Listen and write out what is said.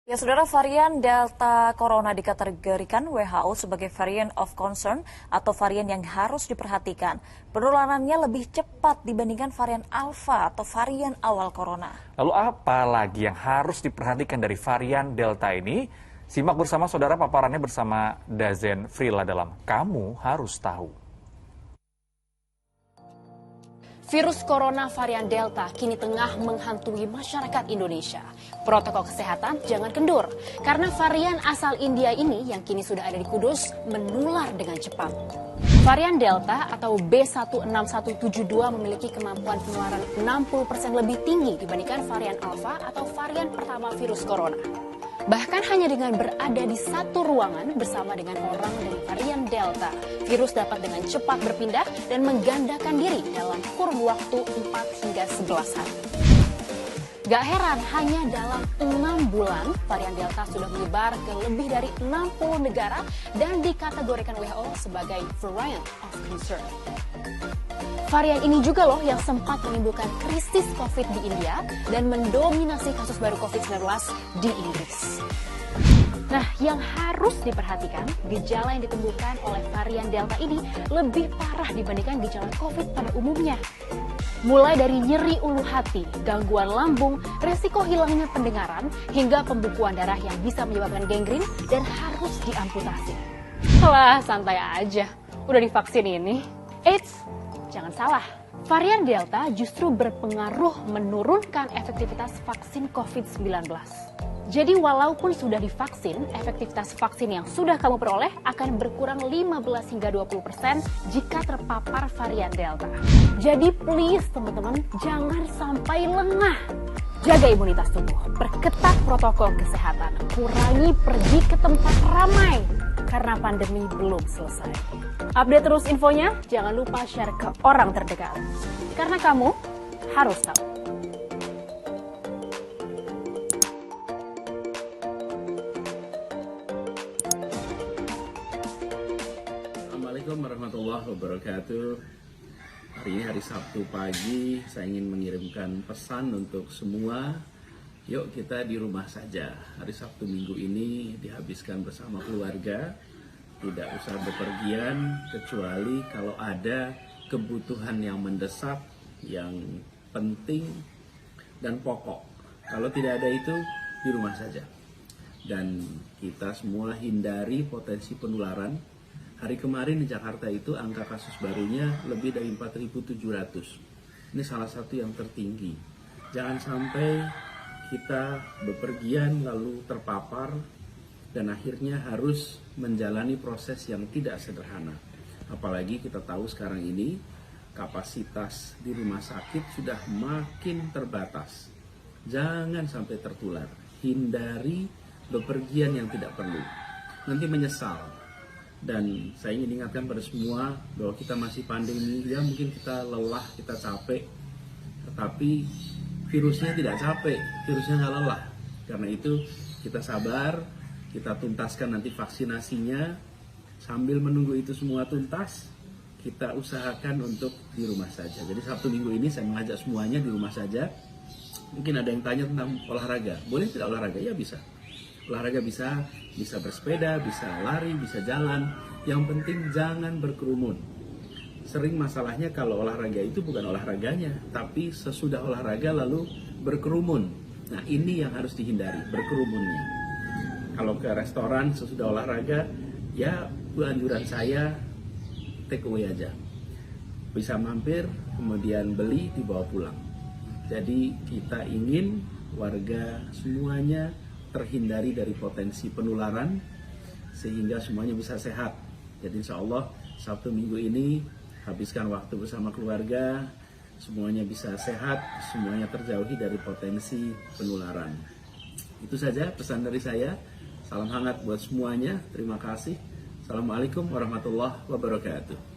Ya, saudara, varian Delta Corona dikategorikan WHO sebagai variant of concern atau varian yang harus diperhatikan. Penularannya lebih cepat dibandingkan varian Alpha atau varian awal Corona. Lalu apa lagi yang harus diperhatikan dari varian Delta ini? Simak bersama saudara paparannya bersama Dazen Frila dalam Kamu Harus Tahu. Virus corona varian Delta kini tengah menghantui masyarakat Indonesia. Protokol kesehatan jangan kendur, karena varian asal India ini yang kini sudah ada di Kudus menular dengan cepat. Varian Delta atau B16172 memiliki kemampuan penularan 60% lebih tinggi dibandingkan varian Alpha atau varian pertama virus corona. Bahkan hanya dengan berada di satu ruangan bersama dengan orang dari varian Delta, virus dapat dengan cepat berpindah dan menggandakan diri dalam kurun waktu 4 hingga 11 hari. Gak heran, hanya dalam 6 bulan, varian Delta sudah menyebar ke lebih dari 60 negara dan dikategorikan WHO sebagai variant of concern. Varian ini juga loh yang sempat menimbulkan krisis COVID di India dan mendominasi kasus baru COVID-19 di Inggris. Nah, yang harus diperhatikan, gejala yang ditimbulkan oleh varian Delta ini lebih parah dibandingkan gejala COVID pada umumnya. Mulai dari nyeri ulu hati, gangguan lambung, resiko hilangnya pendengaran, hingga pembekuan darah yang bisa menyebabkan gangren dan harus diamputasi. Lah, santai aja, udah divaksin ini. Eits, jangan salah, varian Delta justru berpengaruh menurunkan efektivitas vaksin COVID-19. Jadi walaupun sudah divaksin, efektivitas vaksin yang sudah kamu peroleh akan berkurang 15 hingga 20% jika terpapar varian Delta. Jadi please teman-teman, jangan sampai lengah. Jaga imunitas tubuh, perketat protokol kesehatan, kurangi pergi ke tempat ramai, karena pandemi belum selesai. Update terus infonya, jangan lupa share ke orang terdekat. Karena kamu harus tahu. Assalamualaikum warahmatullahi wabarakatuh. Hari ini hari Sabtu pagi, saya ingin mengirimkan pesan untuk semua. Yuk kita di rumah saja. Hari Sabtu minggu ini dihabiskan bersama keluarga. Tidak usah bepergian kecuali kalau ada kebutuhan yang mendesak, yang penting dan pokok. Kalau tidak ada itu, di rumah saja. Dan kita semua hindari potensi penularan. Hari kemarin di Jakarta itu angka kasus barunya lebih dari 4.700. Ini salah satu yang tertinggi. Jangan sampai kita bepergian lalu terpapar dan akhirnya harus menjalani proses yang tidak sederhana. Apalagi kita tahu sekarang ini kapasitas di rumah sakit sudah makin terbatas. Jangan sampai tertular. Hindari bepergian yang tidak perlu. Nanti menyesal. Dan saya ingin ingatkan pada semua bahwa kita masih pandemi, ya mungkin kita lelah, kita capek, tetapi virusnya tidak capek, virusnya nggak lelah. Karena itu kita sabar, kita tuntaskan nanti vaksinasinya. Sambil menunggu itu semua tuntas, kita usahakan untuk di rumah saja. Jadi Sabtu minggu ini saya mengajak semuanya di rumah saja. Mungkin ada yang tanya tentang olahraga, boleh tidak olahraga? Ya bisa. Olahraga bisa bersepeda, bisa lari, bisa jalan. Yang penting jangan berkerumun. Sering masalahnya kalau olahraga itu bukan olahraganya, tapi sesudah olahraga lalu berkerumun. Nah ini yang harus dihindari, berkerumunnya. Kalau ke restoran sesudah olahraga, ya anjuran saya take away aja. Bisa mampir, kemudian beli, dibawa pulang. Jadi kita ingin warga semuanya terhindari dari potensi penularan sehingga semuanya bisa sehat. Jadi insya Allah Sabtu minggu ini habiskan waktu bersama keluarga, semuanya bisa sehat, semuanya terjauhi dari potensi penularan. Itu saja pesan dari saya. Salam hangat buat semuanya. Terima kasih. Assalamualaikum warahmatullahi wabarakatuh.